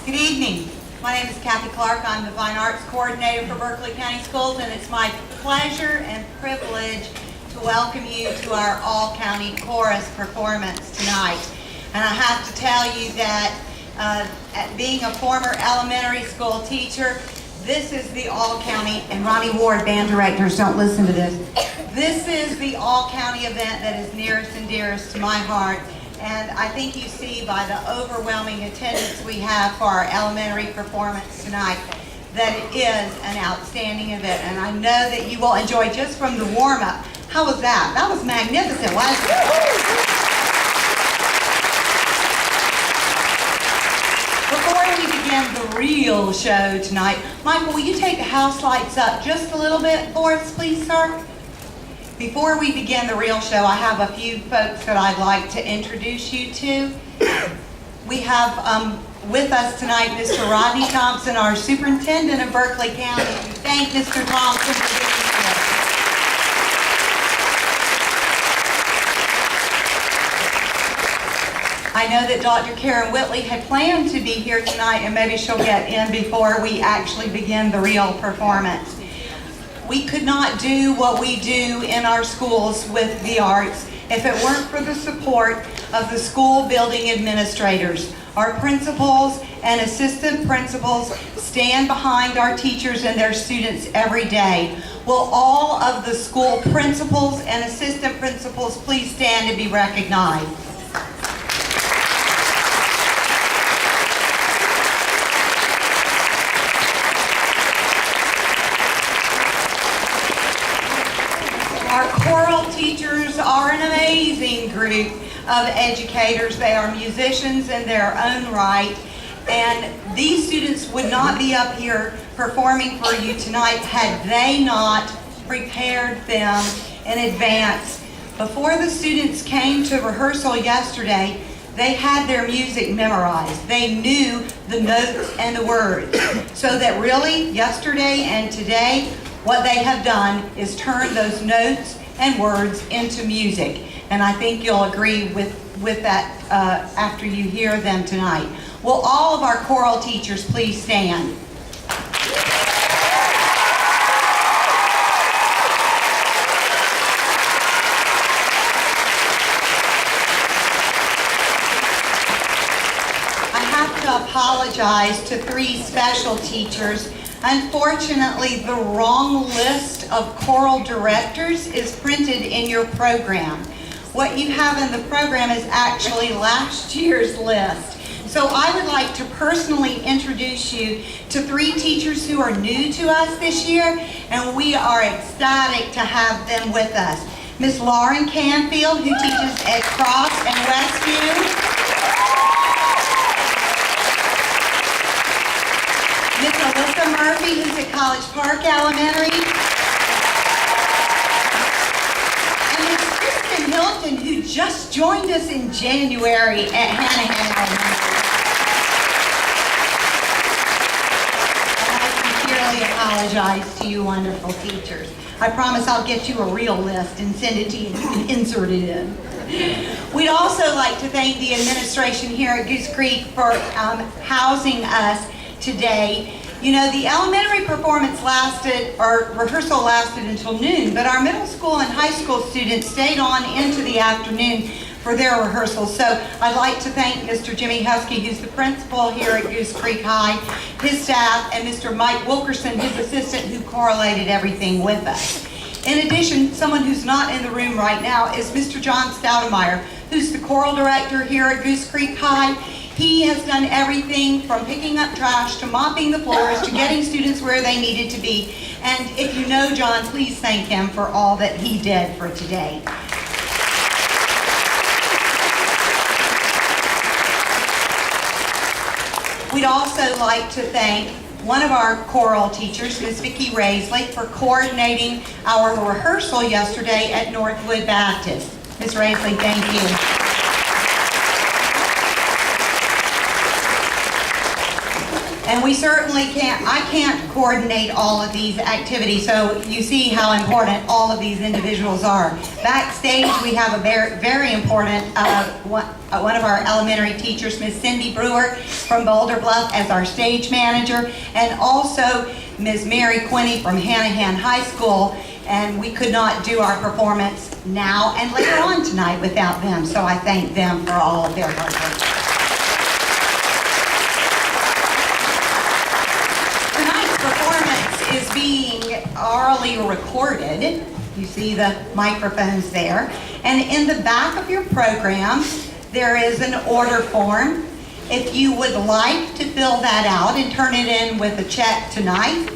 Good evening. My name is Kathy Clark. I'm the Fine Arts Coordinator for Berkeley County Schools, and it's my pleasure and privilege to welcome you to our all-county chorus performance tonight. And I have to tell you that being a former elementary school teacher, this is the all-county, and Ronnie Ward, band directors, don't listen to this. This is the all-county event that is nearest and dearest to my heart. And I think you see by the overwhelming attendance we have for our elementary performance tonight that it is an outstanding event. And I know that you will enjoy just from the warm-up. How was that? That was magnificent, wasn't it? Before we begin the real show tonight, Michael, will you take the house lights up just a little bit for us, please, sir? Before we begin the real show, I have a few folks that I'd like to introduce you to. We have with us tonight Mr. Rodney Thompson, our superintendent of Berkeley County. We thank Mr. Thompson for being here. I know that Dr. Karen Whitley had planned to be here tonight, and maybe she'll get in before we actually begin the real performance. We could not do what we do in our schools with the arts if it weren't for the support of the school building administrators. Our principals and assistant principals stand behind our teachers and their students every day. Will all of the school principals and assistant principals please stand and be recognized? Our choral teachers are an amazing group of educators. They are musicians in their own right, and these students would not be up here performing for you tonight had they not prepared them in advance. Before the students came to rehearsal yesterday, they had their music memorized. They knew the notes and the words. So that really, yesterday and today, what they have done is turn those notes and words into music. And I think you'll agree with that after you hear them tonight. Will all of our choral teachers please stand? I have to apologize to three special teachers. Unfortunately, the wrong list of choral directors is printed in your program. What you have in the program is actually last year's list. So I would like to personally introduce you to three teachers who are new to us this year, and we are ecstatic to have them with us. Miss Lauren Canfield, who teaches at Cross and Westview. Miss Alyssa Murphy, who's at College Park Elementary. And Miss Kristen Hilton, who just joined us in January at Hanahan Elementary. And I sincerely apologize to you wonderful teachers. I promise I'll get you a real list and send it to you and you can insert it in. We'd also like to thank the administration here at Goose Creek for housing us today. You know, the elementary performance rehearsal lasted until noon, but our middle school and high school students stayed on into the afternoon for their rehearsals. So I'd like to thank Mr. Jimmy Husky, who's the principal here at Goose Creek High, his staff, and Mr. Mike Wilkerson, his assistant, who correlated everything with us. In addition, someone who's not in the room right now is Mr. John Stoudemeyer, who's the choral director here at Goose Creek High. He has done everything from picking up trash to mopping the floors to getting students where they needed to be. And if you know John, please thank him for all that he did for today. We'd also like to thank one of our choral teachers, Miss Vicki Raisley, for coordinating our rehearsal yesterday at Northwood Baptist. Miss Raisley, thank you. And we certainly I can't coordinate all of these activities, so you see how important all of these individuals are. Backstage, we have a very, very important, one of our elementary teachers, Miss Cindy Brewer from Boulder Bluff as our stage manager, and also Ms. Mary Quinney from Hanahan High School, and we could not do our performance now and later on tonight without them, so I thank them for all of their hard work. Is being orally recorded. You see the microphones there. And in the back of your program, there is an order form. If you would like to fill that out and turn it in with a check tonight,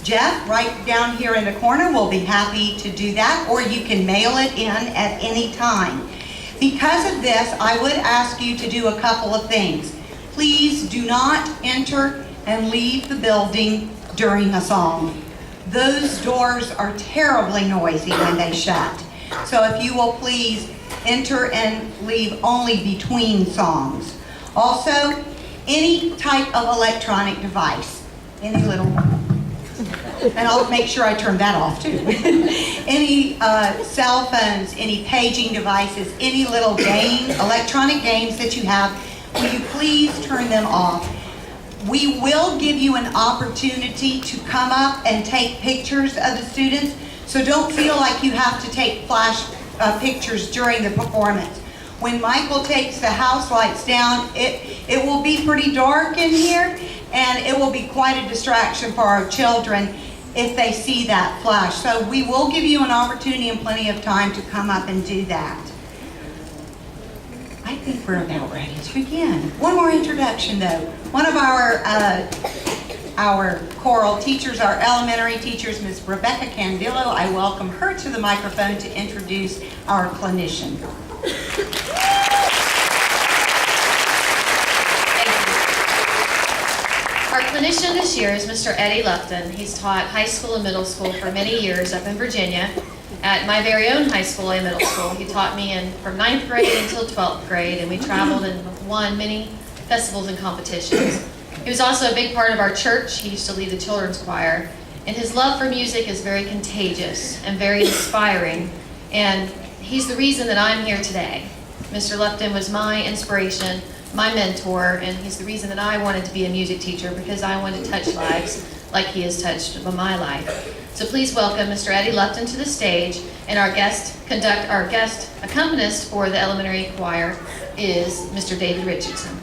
Jeff, right down here in the corner, will be happy to do that, or you can mail it in at any time. Because of this, I would ask you to do a couple of things. Please do not enter and leave the building during a song. Those doors are terribly noisy when they shut. So if you will please enter and leave only between songs. Also, any type of electronic device, any little, and I'll make sure I turn that off too. Any cell phones, any paging devices, any little game, electronic games that you have, will you please turn them off? We will give you an opportunity to come up and take pictures of the students, so don't feel like you have to take flash pictures during the performance. When Michael takes the house lights down, it will be pretty dark in here, and it will be quite a distraction for our children if they see that flash. So we will give you an opportunity and plenty of time to come up and do that. I think we're about ready to begin. One more introduction though. One of our choral teachers, our elementary teachers, Ms. Rebecca Candillo, I welcome her to the microphone to introduce our clinician. Our clinician this year is Mr. Eddie Lupton. He's taught high school and middle school for many years up in Virginia. At my very own high school and middle school, he taught me from 9th grade until 12th grade, and we traveled and won many festivals and competitions. He was also a big part of our church. He used to lead the children's choir, and his love for music is very contagious and very inspiring, and he's the reason that I'm here today. Mr. Lupton was my inspiration, my mentor, and he's the reason that I wanted to be a music teacher, because I wanted to touch lives like he has touched my life. So please welcome Mr. Eddie Lupton to the stage, and our guest accompanist for the elementary choir is Mr. David Richardson.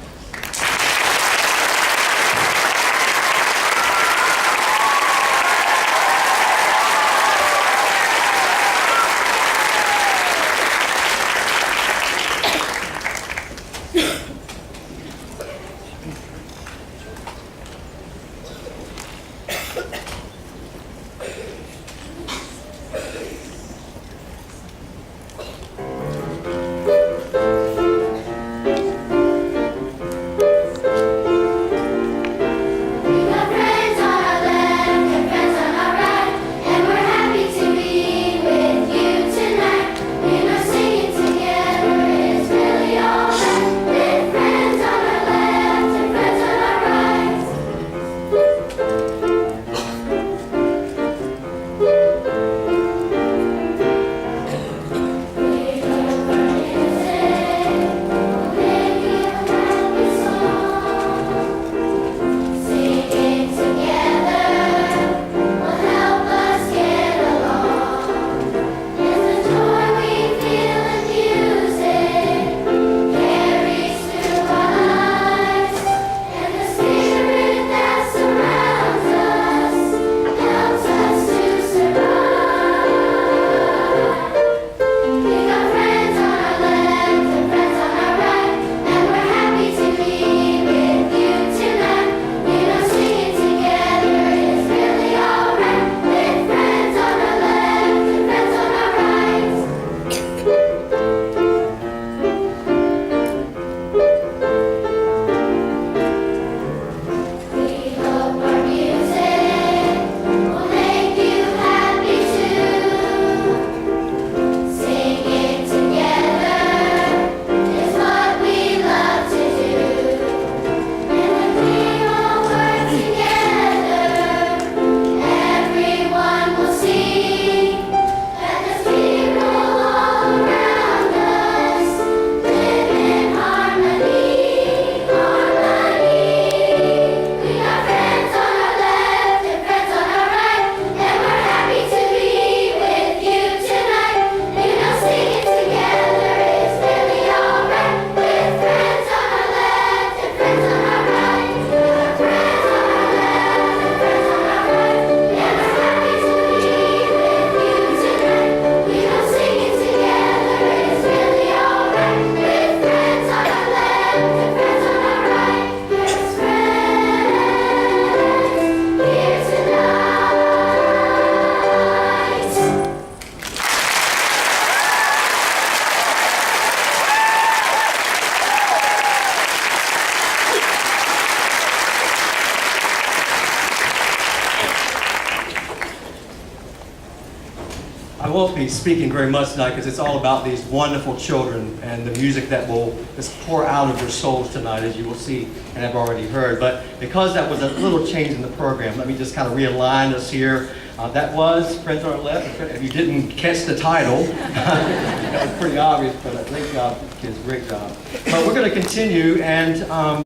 I won't be speaking very much tonight because it's all about these wonderful children and the music that will just pour out of their souls tonight, as you will see and have already heard. But because that was a little change in the program, let me just kind of realign us here. That was Friends on Our Left. If you didn't catch the title, that was pretty obvious, but great job, kids, great job. But we're going to continue, and